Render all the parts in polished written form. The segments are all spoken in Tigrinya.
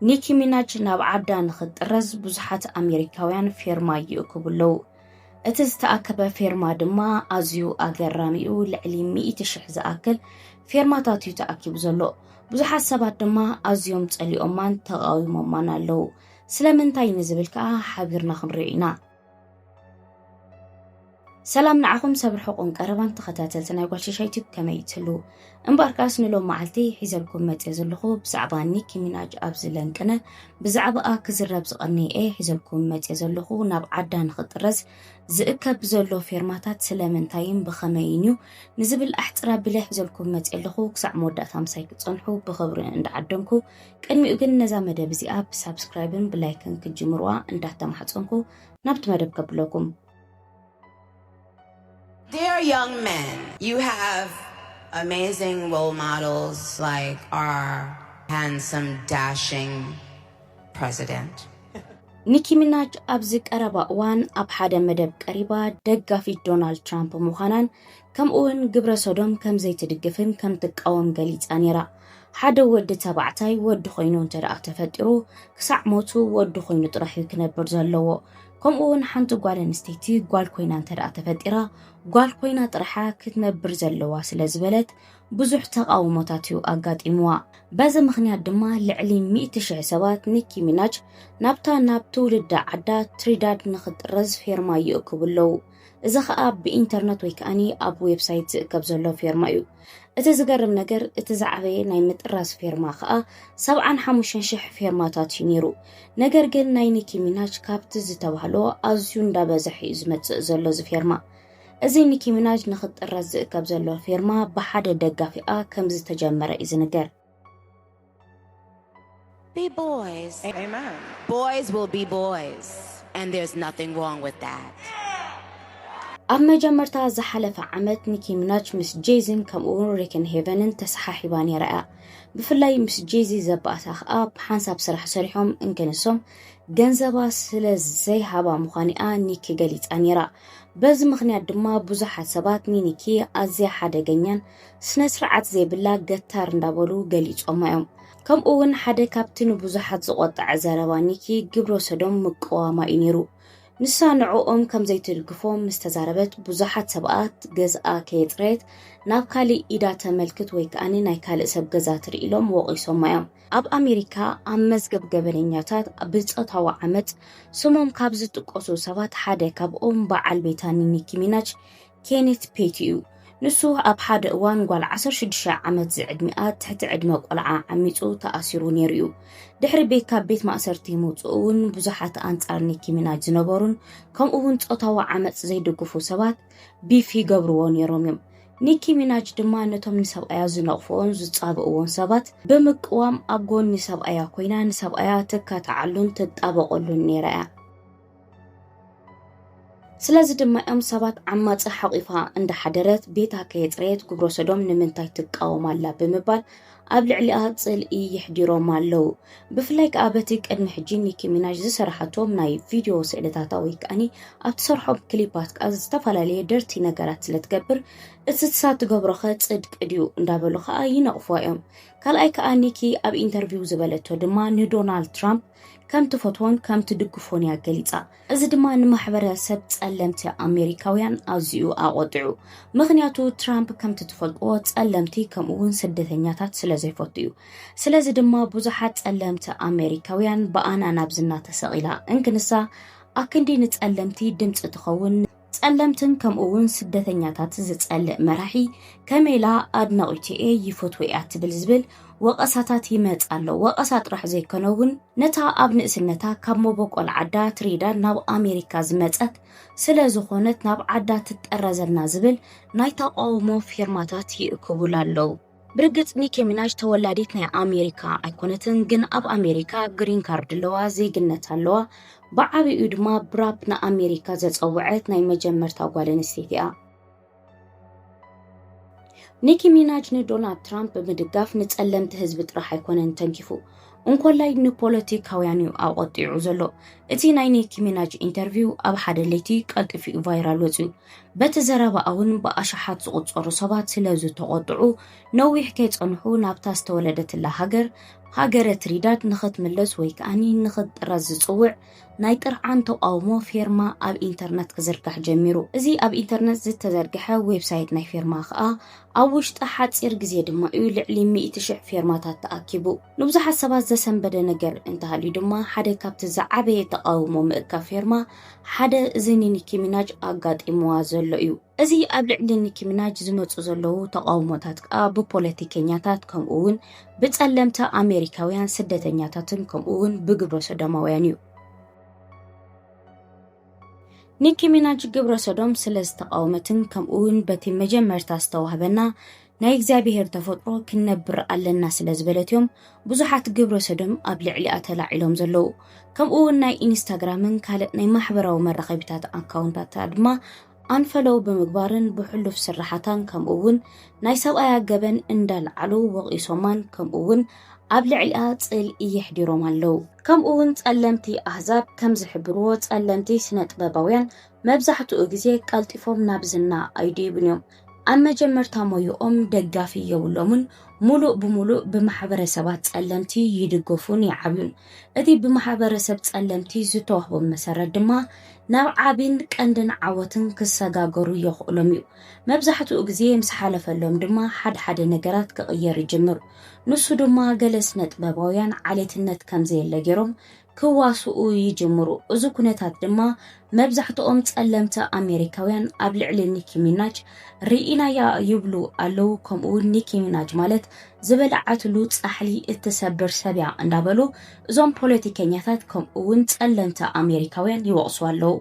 ኒኪ ሚናጅ ናብ ዓዳ ንኽጥረዝ ብዙሓት ኣሜሪካውያን ፌርማ ይእክብለው እቲ ዝተኣከበ ፌርማ ድማ ኣዝዩ ኣገራሚኡ ልዕሊ 100,000 ዝኣክል ፌርማታት እዩ ተኣኪቡ ዘሎ ብዙሓት ሰባት ድማ ኣዝዮም ጸሊኦማን ተቃዊሞማን ኣለው ስለምንታይ ንዝብል ከዓ ሓቢርና ክንሪኦ ኢና ሰላም ንዓኹም ሰብርሕቁን ቀረባን ተኸታተልቲ ናይ ጓልሸሻ ዩቲዩብ ከመይ ትሉ እምባርካስ ንሎም መዓልቲ ሒዘልኩም መጽ ዘለኹ ብዛዕባ ኒኪ ሚናጅ ኣብ ዝለንቅነ ብዛዕባ ክዝረብ ዝቐኒኤ ሒዘልኩም መጽ ዘለኹ ናብ ዓዳ ንኽጥረዝ ዝእከብ ዘሎ ፌርማታት ስለምንታይን ብኸመይን እዩ ንዝብል ኣሕፅራ ብለ ሒዘልኩም መጽ ዘለኹ ክሳዕ መወዳእታ ምሳይ ክጸንሑ ብኽብሪ እንዳዓደምኩ ቅድሚኡ ግን ነዛ መደብ እዚኣ ብሳብስክራይብን ብላይክን ክጅምርዋ እንዳተማሕፀንኩ ናብቲ መደብ ከብለኩም Dear young men, you have amazing role models like our handsome, dashing president. ኒኪ ሚናጅ ኣብዚ ቀረባ እዋን ኣብ ሓደ መደብ ቀሪባ ደጋፊት ዶናልድ ትራምፕ ምዃናን ከምኡውን ግብረ ሰዶም ከም ዘይትድግፍን ከም ትቃወም ገሊፃ ነይራ ሓደ ወዲ ተባዕታይ ወዲ ኮይኑ እንተደኣ ተፈጢሩ ክሳዕ ሞቱ ወዲ ኮይኑ ጥራሕ ክነብር ዘለዎ ከምኡውን ሓንቲ ጓል ኣንስተይቲ ጓል ኮይና እንተደኣ ተፈጢራ ጓል ኮይና ጥራሓ ክትነብር ዘለዋ ስለዝበለት ብዙሕ ተቃውሞታት እዩ ኣጋጢምዋ በዚ ምኽንያት ድማ ልዕሊ 100,000 ሰባት ኒኪ ሚናጅ ናብታ ናብ ትውልዳ ዓዳ ትሪዳድ ንኽጥረዝ ፌርማ ይእክብለው እዚ ከዓ ብኢንተርኔት ወይ ከኣኒ ኣብ ዌብሳይት ዝእከብ ዘሎ ፌርማ እዩ እቲ ዝገርም ነገር እቲ ዝዓበየ ናይ ምጥራዝ ፌርማ ከዓ 75,000 ፌርማታት እዩ ነይሩ ነገር ግን ናይ ኒኪ ሚናጅ ካብቲ ዝተባህሎ ኣዝዩ እንዳበዝሕ እዩ ዝመጽእ ዘሎ ዝፌርማ እዚ ኒኪ ሚናጅ ንኽጥረዝ ዝእከብ ዘሎ ፌርማ ብሓደ ደጋፊኣ ከም ዝተጀመረ እዩ ዝነገር Be boys. Amen. Boys will be boys. And there's nothing wrong with that. ኣብ መጀመርታ ዝሓለፈ ዓመት ኒኪ ሚናጅ ምስ ጄዝን ከምኡውን ሪክን ሄቨንን ተሰሓሒባ ነይራ ብፍላይ ምስ ጄዚ ዘባእታ ከዓ ብሓንሳብ ስራሕ ሰሪሖም እንከንሶም ገንዘባ ስለ ዘይሃባ ምዃኒኣ ኒኪ ገሊፃ ነይራ በዚ ምኽንያት ድማ ብዙሓት ሰባት ኒኪ ኣዝያ ሓደገኛን ስነ ስርዓት ዘይብላ ገታር እንዳበሉ ገሊፆም እዮም ከምኡውን ሓደ ካብቲ ንብዙሓት ዝቆጣዕ ዘረባ ኒኪ ግብረ ሰዶም ምቅዋማ እዩ ነይሩ ንሳ ንዕኦም ከም ዘይትድግፎም ምስተዛረበት ብዙሓት ሰባት ገዝኣ ከየጥሬት ናብ ካሊእ ኢዳ ተመልክት ወይ ከኣኒ ናይ ካልእ ሰብ ገዛ ትርኢሎም ወቂሶም እዮም ኣብ ኣሜሪካ ኣብ መዝገብ ገበነኛታት ብፆታዊ ዓመፅ ስሞም ካብ ዝጥቀሱ ሰባት ሓደ ካብኦም በዓል ቤታ ኒኪ ሚናጅ ኬኔት ፔቲ እዩ ንሱ ኣብ ሓደ እዋን ጓል 16 ዓመት ዝዕድሚኣ ትሕቲ ዕድመ ቆልዓ ዓሚፁ ተኣሲሩ ነይሩ እዩ ድሕሪ ቤት ካብ ቤት ማእሰርቲ ምውፅኡን ብዙሓት ኣንጻር ኒኪ ሚናጅ ዝነበሩን ከምኡውን ፆታዊ ዓመፅ ዘይድግፉ ሰባት ቢፍ ይገብርዎ ነይሮም እዮም ኒኪ ሚናጅ ድማ ነቶም ንሰብኣያ ዝነቕፍዎን ዝጻብእዎን ሰባት ብምቅዋም ኣብ ጎኒ ሰብኣያ ኮይና ንሰብኣያ ትካትዓሉን ትጣበቐሉን ነይራ ስለዚ ድማ እዮም ሰባት ዓማፂ ሓቂፋ እንዳሓደረት ቤታ ከየጥሬት ግብረ ሰዶም ንምንታይ ትቃወማላ ብምባል ኣብ ልዕሊኣ ጽልኢ ይሕዲሮም ኣለው ብፍላይ ከዓ በቲ ቅድሚ ሕጂ ኒኪ ሚናጅ ዝሰራሓቶም ናይ ቪድዮ ስእልታት ወይ ከኣኒ ኣብ ተሰርሖም ክሊፓት ከዓ ዝተፈላለየ ደርቲ ነገራት ስለትገብር እቲ ትገብሮኸ ጽድቅ ድዩ እንዳበሉ ከዓ ይነቕፍዋ እዮም ካልኣይ ከዓ ኒኪ ኣብ ኢንተርቪው ዝበለቶ ድማ ንዶናልድ ትራምፕ ከም ትፈትዎን ከም ትድግፎን ያገሊፃ እዚ ድማ ንማሕበረሰብ ጸለምቲ ኣሜሪካውያን ኣዝዩ ኣቆጥዑ ምኽንያቱ ትራምፕ ከም ትፈልጥዎ ጸለምቲ ከምኡውን ስደተኛታት ስለዘይፈቱ እዩ ስለዚ ድማ ብዙሓት ጸለምቲ ኣሜሪካውያን በኣና ናብ ዝና ተሰቂላ እንክንሳ ኣክንዲ ንጸለምቲ ድምፂ ትኸውን ጸለምትን ከምኡውን ስደተኛታት ዝጸልእ መራሒ ከመይላ ኣድናቂትኤ ይፈትወያ ትብል ዝብል ወቀሳታት ይመጻሎ ወቀሳ ጥራሕ ዘይከነውን ነታ ኣብ ንእስነታ ካብ መበቆል ዓዳ ትሪዳ ናብ ኣሜሪካ ዝመጸት ስለዝኾነት ናብ ዓዳ ትጠረዘልና ዝብል ናይ ተቃውሞ ፊርማታት ይእክቡላለው ብርግጽ ኒኪ ሚናጅ ተወላዲት ናይ ኣሜሪካ ኣይኮነትን ግን ኣብ ኣሜሪካ ግሪን ካርድ ኣለዋ ዜግነት ኣለዋ ብዓብኡ ድማ ብራፕ ንኣሜሪካ ዘጸውዐት ናይ መጀመርታ ጓል ኣንስተይቲ እያ ኒኪ ሚናጅ ንዶናልድ ትራምፕ ብምድጋፍ ንጸለምቲ ህዝቢ ጥራሕ ኣይኮነን ተንኪፉ እንኮላይ ንፖለቲካውያን እዩ ኣቆጢዑ ዘሎ እቲ ናይ ኒኪ ሚናጅ ኢንተርቪው ኣብ ሓደ ለይቲ ቀልጢፉ ቫይራል ወፅዩ በቲ ዘረባ እውን ብኣሽሓት ዝቁፀሩ ሰባት ስለዝተቆጥዑ ነዊሕ ከይጸንሑ ናብታ ዝተወለደትላ ሃገር هاجرة تريدات نخت ملس ويكاني نخت رزصوع نايتر عن تقاومو فيرما اب انترنت كزركح جميرو ازي اب انترنت زت تزركحه ويب سايت ناي فيرما خا اوشت حاصير غزي دما اي لعلي 100 فيرماتات تاكيبو نبزح سبات زسنبده ነገር انتهالي دما حدا كابت زعبه تقاومو مئكا فيرما حدا زيني نيكي ميناج اغاطيموا زلو እዩ እዚ ኣብ ልዕሊ ኒኪ ሚናጅ ዝመጹ ዘለዉ ተቃውሞታት ብፖለቲከኛታት ከምኡውን ብጸለምተ ኣሜሪካውያን ስደተኛታትን ከምኡውን ብግብረ ሰዶማውያን እዩ ኒኪ ሚናጅ ግብረ ሰዶም ስለ ዝተቃወመትን ከምኡውን በቲ መጀመርታ ዝተዋህበና ናይ እግዚአብሔር ተፈጥሮ ክነብር ኣለና ስለ ዝበለትዮም ብዙሓት ግብረ ሰዶም ኣብ ልዕሊኣ ተላዒሎም ዘለዉ ከምኡውን ናይ ኢንስታግራምን ካልእ ናይ ማሕበራዊ መራኸቢታት ኣካውንታት ድማ አንፈለው በመግባርን በሁሉፍ ስራሓታን ከምኡውን ናይ ሰብኣያ ገበን እንዳልዓሉ ወቂሶማን ከምኡውን ኣብ ልዕሊኣ ጽል ይሕዲሮም ኣለው ከምኡውን ጸለምቲ ኣህዛብ ከም ዝሕብርዎ ጸለምቲ ስነጥበባውያን መብዛሕትኡ ግዜ ቀልጢፎም ናብዝና ኣይዲብንዮም ኣብ መጀመርታ ሞይኦም ደጋፊ የብሎምን ሙሉእ ብሙሉእ ብማሕበረሰባት ጸለምቲ ይድገፉን ይዓብዩን እቲ ብማሕበረሰብ ጸለምቲ ዝተዋህቦም መሰረት ድማ ናብ ዓቢን ቀንድን ዓወትን ክሰጋገሩ ይኽእሎም እዩ መብዛሕትኡ ግዜ ምስ ሓለፈሎም ድማ ሓደ ነገራት ክቕየር ይጅምር ንሱ ድማ ገለ ስነጥበባውያን ዓሌትነት ከም ዘየለ ገይሮም ክዋስኡ ይጅምሩ እዚ ኩነታት ድማ መብዛሕትኦም ጸለምቲ ኣሜሪካውያን ኣብ ልዕሊ ኒኪ ሚናጅ ርኢናያ ይብሉ ኣለው ከምኡውን ኒኪ ሚናጅ ማለት ዝበልዓትሉ ጻሕሊ እትሰብር ሰብያ እንዳበሉ እዞም ፖለቲከኛታት ከምኡውን ጸለምቲ ኣሜሪካውያን ይወቅሱ ኣለው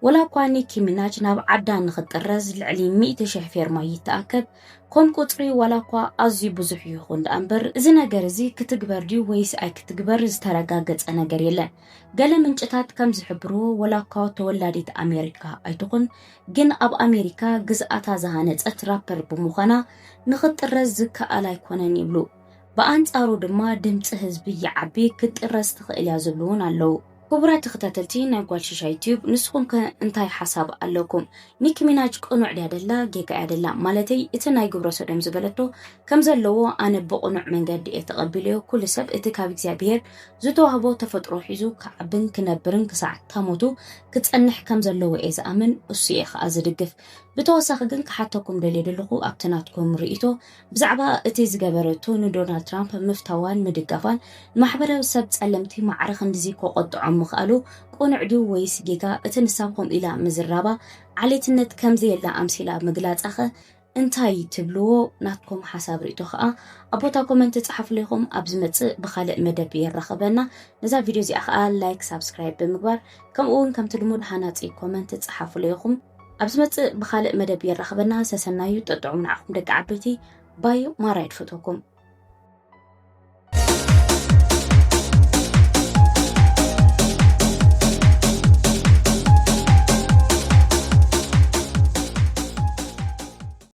ولا كواني كيميناج ناب عدان نخطرز لعلي 100,000 فيرما يتأكد كون قطري ولا كوا أزي بزح يخون أمبر إذا نجرزي كتجبر دي ويس أي كتجبر زترجعت أنا جريلا قال من جتات كم زحبرو ولا كوا تولدت أمريكا أي تكون جن أب أمريكا جزءات زهانت أترابر بمخنا نخطرز كألا يكونن يبلو بأنت أرود ما دمت حزبي عبي كترز تخيل يزبلون على كبرات تختاتلتي ناقوال شاشا يوتيوب نسخون كأنتاي حساب ألوكم نيكي ميناج قنوع ديادلا جيكا عدلا مالتي إتناي قبرو سودم زبالتو كم زلو أنا بقنوع من قد إتقبليو كل سب إتكابك زيابير زوتو هبو تفترو حيزو كعبن كنبرن كساعة تاموتو كتأنح كم زلو إيز أمن السيخ أزدقف بتوسخ جنك حتىكم دليل اللغو أبتناتكم رئيتو بزعبا إتيز جبرتو دونالد ترامب مفتوان مدقفان محبرة وسب تسألمتي معرخن دزيكو قطعم مخالو قنعدو ويس جيكا اتنسابكم إلى مزرابا عليتنت كم زي لا أمثلة مقلات أخا انتاي تبلو ناتكم حساب رئيتو خا أبوتا كومنت تحف لكم أبزمت بخالق مدبي الرخبنا نزا فيديو زي أخا لايك سابسكرايب بمقبار كم أون كم تلمون حاناتي كومنت تحف لكم أبزمت بخالق مدبي الرخبنا سسنايو تدعو من عقم دك عبتي بايو ما رايد فتوكم